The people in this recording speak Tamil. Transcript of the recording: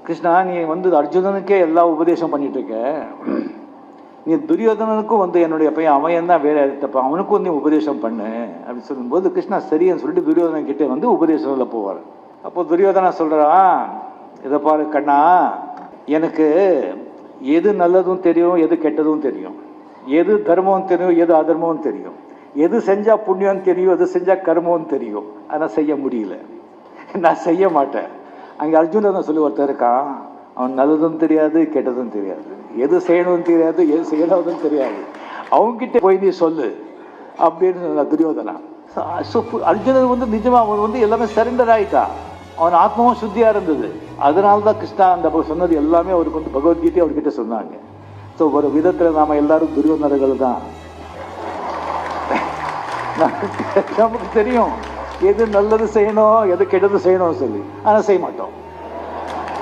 கிருஷ்ணா, நீ அர்ஜுனனுக்கே எல்லா உபதேசம் பண்ணிட்டு இருக்க, நீ துரியோதனனுக்கும் என்னுடைய பையன் அவன் தான் வேற தப்ப, அவனுக்கும் நீ உபதேசம் பண்ணு அப்படின்னு சொல்லும்போது கிருஷ்ணா சரின்னு சொல்லிட்டு துரியோதனன் கிட்டே உபதேசத்தில் போவார். அப்போ துரியோதனா சொல்றான், இதை பாரு கண்ணா, எனக்கு எது நல்லதும் தெரியும், எது கெட்டதும் தெரியும், எது தர்மம் தெரியும், எது அதர்மம் தெரியும், எது செஞ்சா புண்ணியம் தெரியும், எது செஞ்சா கர்மம் தெரியும். ஆனால் செய்ய முடியல, நான் செய்ய மாட்டேன். அங்கே அர்ஜுனன் சொல்லி ஒருத்தர் இருக்கான், அவன் நல்லதும் தெரியாது கெட்டதும் தெரியாது, எது செய்யணும்னு தெரியாது, எது செய்யணும்னு தெரியாது, அவங்ககிட்ட போய் நீ சொல்லு அப்படின்னு துரியோதனா. அர்ஜுனன் நிஜமா அவன் எல்லாமே சரண்டர் ஆயிட்டான், அவன் ஆத்மாவும் சுத்தியா இருந்தது. அதனால தான் கிருஷ்ணா அந்த சொன்னது எல்லாமே அவருக்கு பகவத்கீதை அவர்கிட்ட சொன்னாங்க. ஸோ ஒரு விதத்தில் நாம எல்லாரும் துரியோதனர்கள் தான். நமக்கு தெரியும் எது நல்லது செய்யணும், எது கெட்டது செய்யணும் சொல்லி, ஆனால் செய்ய மாட்டோம்.